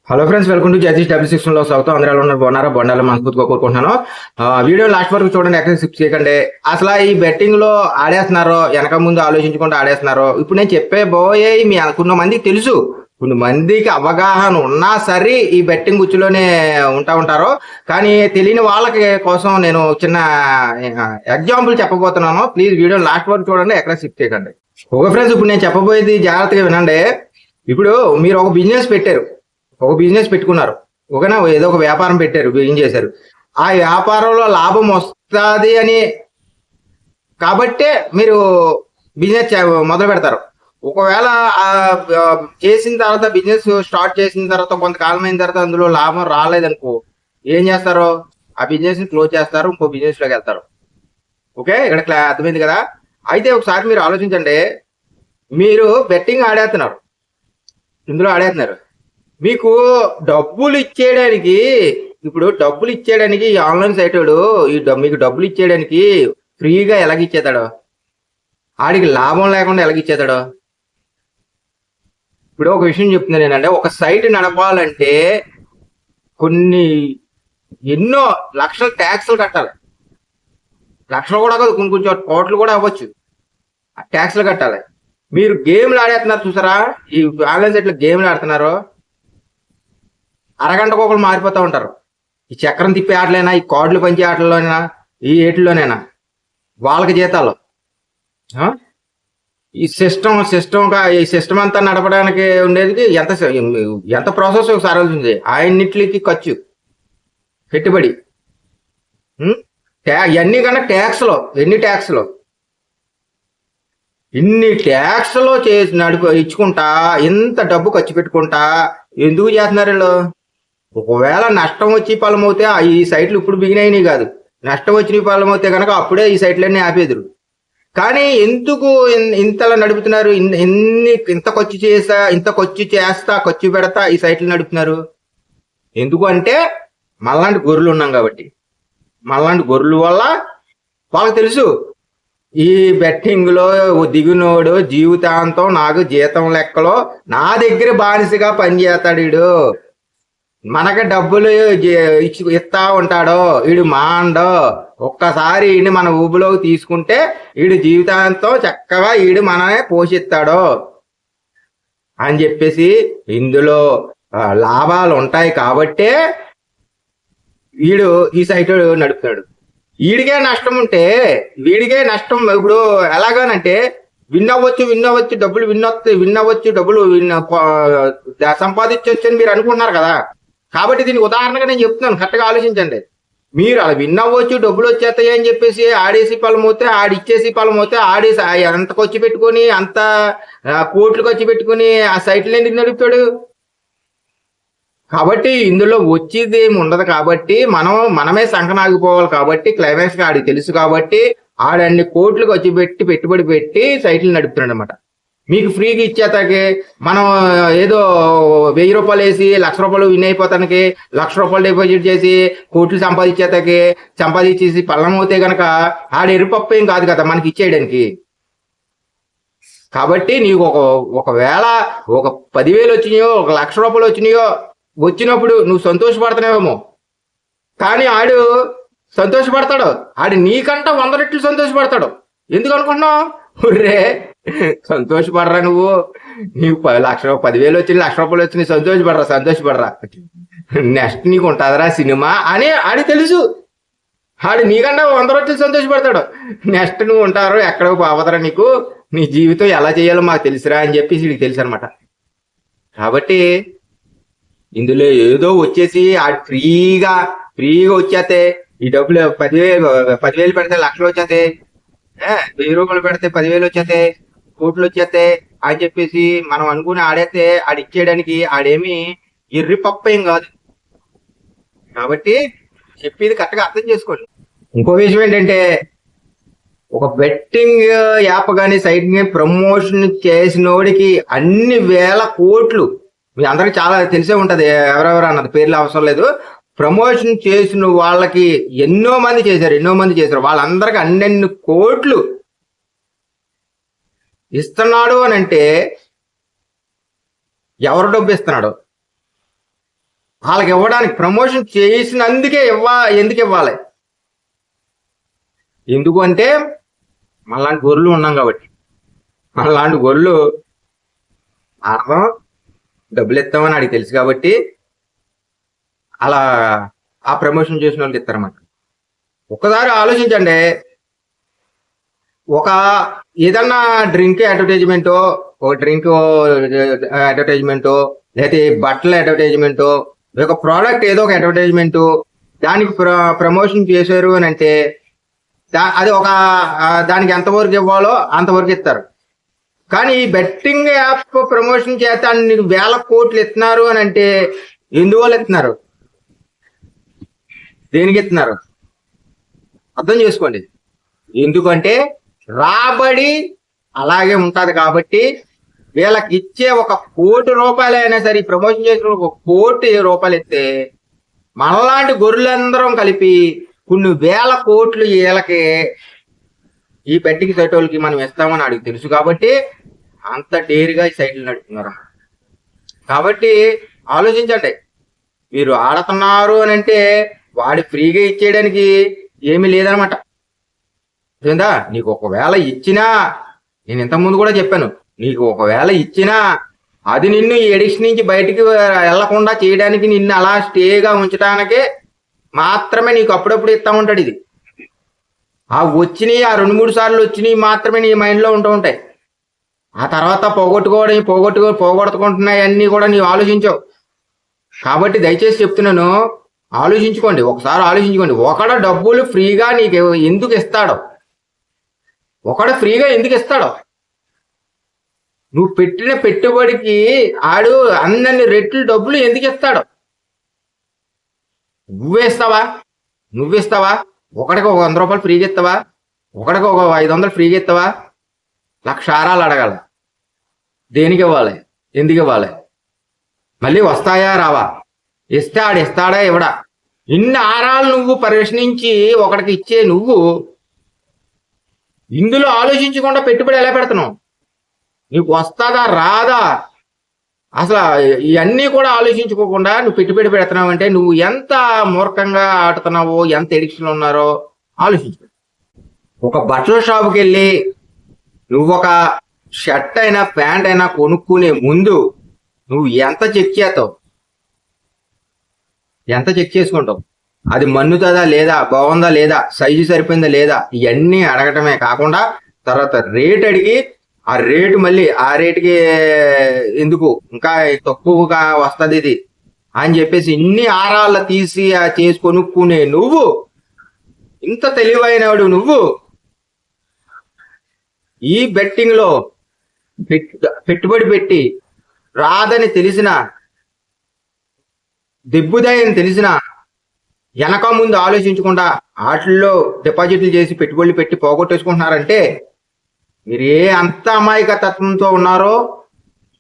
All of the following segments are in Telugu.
Hello friends, welcome to judges W లో స్వాగతం. అందరూ ఎలా ఉన్నారు? బాగున్నారా? బండాలు మనస్ఫూర్తిగా కోరుకుంటున్నాను. వీడియో లాస్ట్ వరకు చూడండి, ఎక్కడ స్కిప్ చేయకండి. అసలు ఈ బెట్టింగ్ లో ఆడేస్తున్నారో వెనక ముందు ఆలోచించకుండా ఆడేస్తున్నారో ఇప్పుడు నేను చెప్పే పోయే మీ కొంతమందికి తెలుసు, కొంతమందికి అవగాహన ఉన్నా సరే ఈ బెట్టింగ్ గుచ్చిలోనే ఉంటారో. కానీ తెలియని వాళ్ళకి కోసం నేను చిన్న ఎగ్జాంపుల్ చెప్పబోతున్నాను. ప్లీజ్ వీడియో లాస్ట్ వరకు చూడండి, ఎక్కడ స్కిప్ చేయకండి. ఓకే ఫ్రెండ్స్, ఇప్పుడు నేను చెప్పబోయేది జాగ్రత్తగా వినండి. ఇప్పుడు మీరు ఒక బిజినెస్ పెట్టారు, ఒక బిజినెస్ పెట్టుకున్నారు, ఓకేనా? ఏదో ఒక వ్యాపారం పెట్టారు, ఏం చేశారు, ఆ వ్యాపారంలో లాభం వస్తుంది అని కాబట్టే మీరు బిజినెస్ మొదలు పెడతారు. ఒకవేళ చేసిన తర్వాత, బిజినెస్ స్టార్ట్ చేసిన తర్వాత కొంతకాలం అయిన తర్వాత అందులో లాభం రాలేదనుకో, ఏం చేస్తారు? ఆ బిజినెస్ ని క్లోజ్ చేస్తారు, ఇంకో బిజినెస్ లోకి వెళ్తారు. ఓకే, ఇక్కడ అర్థమైంది కదా? అయితే ఒకసారి మీరు ఆలోచించండి. మీరు బెట్టింగ్ ఆడేస్తున్నారు, ఇందులో ఆడేస్తున్నారు. మీకు డబ్బులు ఇచ్చేయడానికి, ఇప్పుడు డబ్బులు ఇచ్చేయడానికి ఈ ఆన్లైన్ సైట్ మీకు డబ్బులు ఇచ్చేయడానికి ఫ్రీగా ఎలాగిచ్చేతాడు? ఆడికి లాభం లేకుండా ఎలాగిచ్చేతాడు? ఇప్పుడు ఒక విషయం చెప్తున్నాను ఏంటంటే, ఒక సైట్ నడపాలంటే కొన్ని ఎన్నో లక్షల ట్యాక్స్లు కట్టాలి. లక్షలు కూడా కాదు, కొన్ని కొంచెం కోట్లు కూడా అవ్వచ్చు, ట్యాక్స్లు కట్టాలి. మీరు గేమ్లు ఆడేస్తున్నారు చూసారా? ఈ ఆన్లైన్ సైట్లో గేమ్లు ఆడుతున్నారు, అరగంటకు ఒకరు మారిపోతూ ఉంటారు. ఈ చక్రం తిప్పే ఆటలైనా, ఈ కార్డులు పంచే ఆటల్లోనైనా, ఈ ఏటిల్లోనైనా వాళ్ళకి జీతాలు. ఈ సిస్టమ్ అంతా నడపడానికి ఉండేది ఎంత ప్రాసెస్ ఒకసారి అవుతుంది. ఆయన్నిటికి ఖర్చు పెట్టుబడి, ఇవన్నీ కన్నా ట్యాక్స్లో ఇన్ని ట్యాక్స్లో చేసి ఇచ్చుకుంటా, ఇంత డబ్బు ఖర్చు పెట్టుకుంటా ఎందుకు చేస్తున్నారు వీళ్ళు? ఒకవేళ నష్టం వచ్చి ఫలమవుతే ఈ సైట్లు ఇప్పుడు బిగినైనవి కాదు, నష్టం వచ్చిన ఫలమవుతే కనుక అప్పుడే ఈ సైట్లన్నీ ఆపేదురు. కానీ ఎందుకు ఇంతలా నడుపుతున్నారు? ఇంత ఖర్చు ఖర్చు పెడతా ఈ సైట్లు నడుపుతున్నారు. ఎందుకు అంటే మళ్ళాంటి గొర్రెలు ఉన్నాం కాబట్టి. మళ్ళాంటి గొర్రెల వల్ల వాళ్ళకి తెలుసు, ఈ బెట్టింగ్ లో దిగునోడు జీవితాంతం నాకు జీతం లెక్కలో నా దగ్గర బానిసగా పనిచేస్తాడు. వీడు మనకి డబ్బులు ఇస్తా ఉంటాడో, వీడు మాండో, ఒక్కసారి వీడిని మన ఊబిలోకి తీసుకుంటే వీడు జీవితాంతం చక్కగా వీడు మననే పోషిస్తాడో అని చెప్పేసి ఇందులో లాభాలు ఉంటాయి కాబట్టే వీడు ఈ సైట్ నడుపుతాడు. వీడికే నష్టం ఉంటే వీడికే నష్టం. ఇప్పుడు ఎలాగానంటే విన్నవచ్చు డబ్బులు సంపాదించవచ్చు అని మీరు అనుకుంటున్నారు కదా. కాబట్టి దీనికి ఉదాహరణగా నేను చెప్తున్నాను, కరెక్ట్గా ఆలోచించండి. మీరు అలా విన్నవచ్చు, డబ్బులు వచ్చేస్తాయి అని చెప్పేసి ఆడేసి ఫలమవుతే, ఆడిచ్చేసి ఫలమవుతే, ఆడేసి అంత ఖర్చు పెట్టుకొని, అంత కోట్లు ఖర్చు పెట్టుకుని ఆ సైట్లు ఎందుకు నడుపుతాడు? కాబట్టి ఇందులో వచ్చేది ఏమి ఉండదు. కాబట్టి మనమే సంకనాగిపోవాలి. కాబట్టి క్లైమాక్స్ గా ఆడికి తెలుసు కాబట్టి ఆడన్ని కోట్లు ఖర్చు పెట్టి పెట్టుబడి పెట్టి సైట్లు నడుపుతున్నాడు అనమాట. మీకు ఫ్రీగా ఇచ్చేతాకి మనం ఏదో 1000 రూపాయలు వేసి 1,00,000 రూపాయలు విన్ అయిపోతానికి, 1,00,000 రూపాయలు డిపాజిట్ చేసి కోట్లు సంపాదించేసి పల్లమవుతే గనక ఆడ ఎరుపప్పు ఏం కాదు కదా మనకి ఇచ్చేయడానికి. కాబట్టి నీకు ఒకవేళ ఒక 10,000 వచ్చినాయో, 1,00,000 రూపాయలు వచ్చినప్పుడు నువ్వు సంతోషపడుతున్నావేమో, కానీ ఆడు సంతోషపడతాడు. ఆడు నీకంట 100 రెట్లు సంతోషపడతాడు. ఎందుకు అనుకుంటున్నావు? రే, సంతోషపడరా నువ్వు. నీకు 10,000 వచ్చి 1,00,000 రూపాయలు వచ్చి సంతోషపడరా. నెక్స్ట్ నీకు ఉంటుందిరా సినిమా అని ఆడి తెలుసు. ఆడు నీకంటే 100 రెట్లు సంతోషపడతాడు. నెక్స్ట్ నువ్వు ఉంటారు, ఎక్కడికి పోవదరా, నీకు నీ జీవితం ఎలా చేయాలో మాకు తెలుసురా అని చెప్పేసి వీడికి తెలుసు అనమాట. కాబట్టి ఇందులో ఏదో వచ్చేసి ఫ్రీగా వచ్చేస్తే ఈ డబ్బులు 10,000 పెడితే 1,00,000 వచ్చేస్తే, 1,000 రూపాయలు పెడితే 10,000 వచ్చేస్తే, కోట్లు వచ్చేస్తే అని చెప్పేసి మనం అనుకుని ఆడేస్తే ఆడిచ్చేయడానికి ఆడేమి ఎర్రి పప్ప ఏం కాదు. కాబట్టి చెప్పేది కరెక్ట్గా అర్థం చేసుకోండి. ఇంకో విషయం ఏంటంటే, ఒక బెట్టింగ్ యాప్ కానీ సైట్ ని ప్రమోషన్ చేసినోడికి అన్ని వేల కోట్లు, మీ అందరికి చాలా తెలిసే ఉంటది, ఎవరెవరు అన్నది పేర్లు అవసరం లేదు. ప్రమోషన్ చేసిన వాళ్ళకి ఎన్నో మంది చేశారు, వాళ్ళందరికి అన్నెన్ని కోట్లు ఇస్తున్నాడు అని అంటే ఎవరు డబ్బు ఇస్తున్నాడు? వాళ్ళకి ఇవ్వడానికి ప్రమోషన్ చేసినందుకే ఎందుకు ఇవ్వాలి? ఎందుకు అంటే మనలాంటి గొర్రెలు ఉన్నాం కాబట్టి. మనలాంటి గొర్రెలు అర్థం డబ్బులు ఇస్తామని ఆడికి తెలుసు కాబట్టి అలా ఆ ప్రమోషన్ చేసిన వాళ్ళకి ఇస్తారన్నమాట. ఒక్కసారి ఆలోచించండి, ఒక ఏదన్నా డ్రింక్ అడ్వర్టైజ్మెంటో, ఒక డ్రింక్ అడ్వర్టైజ్మెంటో, లేకపోతే బట్టల అడ్వర్టైజ్మెంటో, ఒక ప్రోడక్ట్ ఏదో ఒక అడ్వర్టైజ్మెంటు, దానికి ప్రమోషన్ చేశారు అని అంటే అది ఒక దానికి ఎంతవరకు ఇవ్వాలో అంతవరకు ఇస్తారు. కానీ ఈ బెట్టింగ్ యాప్ ప్రమోషన్ చేత నీకు 1000 కోట్లు ఇస్తున్నారు అని అంటే ఎందువల్ల ఇస్తున్నారు? దేనికి ఇస్తున్నారు? అర్థం చేసుకోండి. ఎందుకంటే రాబడి అలాగే ఉంటది కాబట్టి వీళ్ళకి ఇచ్చే 1 కోటి రూపాయలైనా సరే, ప్రమోషన్ చేసిన 1 కోటి రూపాయలు ఇస్తే మనలాంటి గొర్రెలందరం కలిపి కొన్ని 1000 కోట్లు వీళ్ళకి ఈ బెట్టింగ్ సైట్ వాళ్ళకి మనం ఇస్తామని అడిగి తెలుసు కాబట్టి అంత డేరుగా ఈ సైట్లు నడుపుతున్నారు. కాబట్టి ఆలోచించండి, మీరు ఆడుతున్నారు అని అంటే వాడి ఫ్రీగా ఇచ్చేయడానికి ఏమీ లేదనమాట. అర్థమైందా? నీకు ఒకవేళ ఇచ్చినా, నేను ఇంతకుముందు కూడా చెప్పాను, నీకు ఒకవేళ ఇచ్చినా అది నిన్ను ఈ ఎడిక్షన్ నుంచి బయటికి వెళ్లకుండా చేయడానికి, నిన్ను అలా స్టేగా ఉంచడానికే మాత్రమే నీకు అప్పుడప్పుడు ఇస్తా ఉంటాడు. ఇది ఆ వచ్చినాయి, ఆ 2-3 సార్లు వచ్చినాయి మాత్రమే నీ మైండ్లో ఉంటూ ఉంటాయి. ఆ తర్వాత పోగొట్టుకుంటున్నాయి అన్నీ కూడా నీవు ఆలోచించవు. కాబట్టి దయచేసి చెప్తున్నాను, ఆలోచించుకోండి, ఒకసారి ఆలోచించుకోండి. ఒకడు డబ్బులు ఫ్రీగా నీకు ఎందుకు ఇస్తాడో? ఒకడు ఫ్రీగా ఎందుకు ఇస్తాడో? నువ్వు పెట్టిన పెట్టుబడికి ఆడు అన్నన్ని రెట్లు డబ్బులు ఎందుకు ఇస్తాడో? నువ్వేస్తావా? ఒకడికి 100 రూపాయలు ఫ్రీగా ఇస్తావా? ఒకడికి 500 ఫ్రీగా ఇస్తావా? 1,00,000 ఆరాలు అడగాల. దేనికి ఇవ్వాలి? ఎందుకు ఇవ్వాలి? మళ్ళీ వస్తాయా రావా? ఇస్తే ఆడు ఇస్తాడా ఇవ్వడా? ఇన్ని ఆరాలు నువ్వు ప్రశ్నించి ఒకడికి ఇచ్చే నువ్వు ఇందులో ఆలోచించకుండా పెట్టుబడి ఎలా పెడుతున్నావు? నీకు వస్తుందా రాదా? అసలు ఇవన్నీ కూడా ఆలోచించుకోకుండా నువ్వు పెట్టుబడి పెడుతున్నావు అంటే నువ్వు ఎంత మూర్ఖంగా ఆడుతున్నావో, ఎంత ఎడిక్షన్ ఉన్నారో ఆలోచించు. ఒక బట్టల షాపుకి వెళ్ళి నువ్వు ఒక షర్ట్ అయినా ప్యాంట్ అయినా కొనుక్కునే ముందు నువ్వు ఎంత చెక్ చేస్తావు? ఎంత చెక్ చేసుకుంటావు? అది మన్నుతుందా లేదా, బాగుందా లేదా, సైజు సరిపోయిందా లేదా, ఇవన్నీ అడగటమే కాకుండా తర్వాత రేట్ అడిగి ఆ రేటు మళ్ళీ ఆ రేటుకి ఎందుకు ఇంకా తక్కువగా వస్తుంది ఇది అని చెప్పేసి ఇన్ని ఆరాలు తీసి చేసి కొనుక్కునే నువ్వు, ఇంత తెలివైనవాడు నువ్వు, ఈ బెట్టింగ్ లో పెట్టుబడి పెట్టి రాదని తెలిసిన, దెబ్బుదాయని తెలిసిన వెనక ముందు ఆలోచించకుండా వాటిల్లో డిపాజిట్లు చేసి పెట్టుబడులు పెట్టి పోగొట్టేసుకుంటున్నారంటే మీరు అంత అమాయక తత్వంతో ఉన్నారో,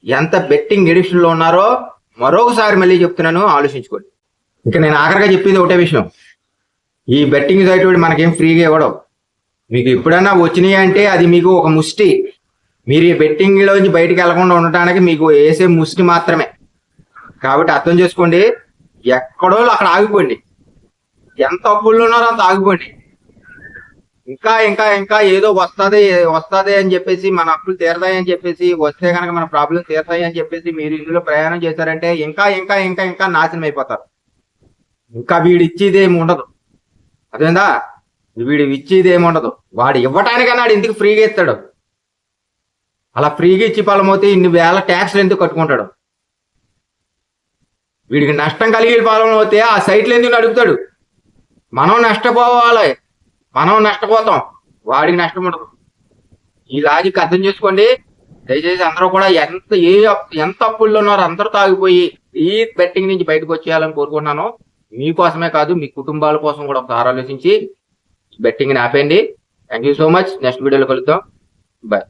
ఎంత బెట్టింగ్ ఎడిక్షన్లో ఉన్నారో మరొకసారి మళ్ళీ చెప్తున్నాను, ఆలోచించుకోండి. ఇక నేను ఆఖరిగా చెప్పింది ఒకటే విషయం, ఈ బెట్టింగ్ సైట్ మనకేం ఫ్రీగా ఇవ్వడం. మీకు ఎప్పుడైనా వచ్చినాయి అంటే అది మీకు ఒక ముష్టి, మీరు ఈ బెట్టింగ్లోంచి బయటికి వెళ్లకుండా ఉండటానికి మీకు వేసే ముష్టి మాత్రమే. కాబట్టి అర్థం చేసుకోండి, ఎక్కడో అక్కడ ఆగిపోండి, ఎంత అప్పుల్లో ఉన్నారో అంత ఆగిపోండి. ఇంకా ఇంకా ఇంకా ఏదో వస్తుంది అని చెప్పేసి, మన అప్పులు తీరతాయి అని చెప్పేసి, వస్తే కనుక మన ప్రాబ్లం తీరతాయి అని చెప్పేసి మీరు ఇందులో ప్రయాణం చేశారంటే ఇంకా ఇంకా ఇంకా ఇంకా నాశనం అయిపోతారు. ఇంకా వీడు ఇచ్చేది ఏమి ఉండదు. అదేందా? వీడు ఇచ్చేది ఏమి ఉండదు. వాడు ఇవ్వటానికన్నా వాడు ఎందుకు ఫ్రీగా ఇస్తాడు? అలా ఫ్రీగా ఇచ్చి పాలమవుతే ఇన్ని వేల ట్యాక్స్లు ఎందుకు కట్టుకుంటాడు? వీడికి నష్టం కలిగి పాలమవుతే ఆ సైట్లు ఎందుకు నడుపుతాడు? మనం నష్టపోవాలి, మనం నష్టపోతాం, వాడికి నష్టం ఉండదు. ఈ లాజిక్ అర్థం చేసుకోండి దయచేసి. అందరూ కూడా ఎంత అప్పుల్లో ఉన్నారో అందరూ తాగిపోయి ఈ బెట్టింగ్ నుంచి బయటకు వచ్చేయాలని కోరుకుంటున్నాను. మీకోసమే కాదు, మీ కుటుంబాల కోసం కూడా ఒకసారి ఆలోచించి బెట్టింగ్ని ఆపేయండి. Thank you so much. Next వీడియోలో కలుద్దాం. బాయ్.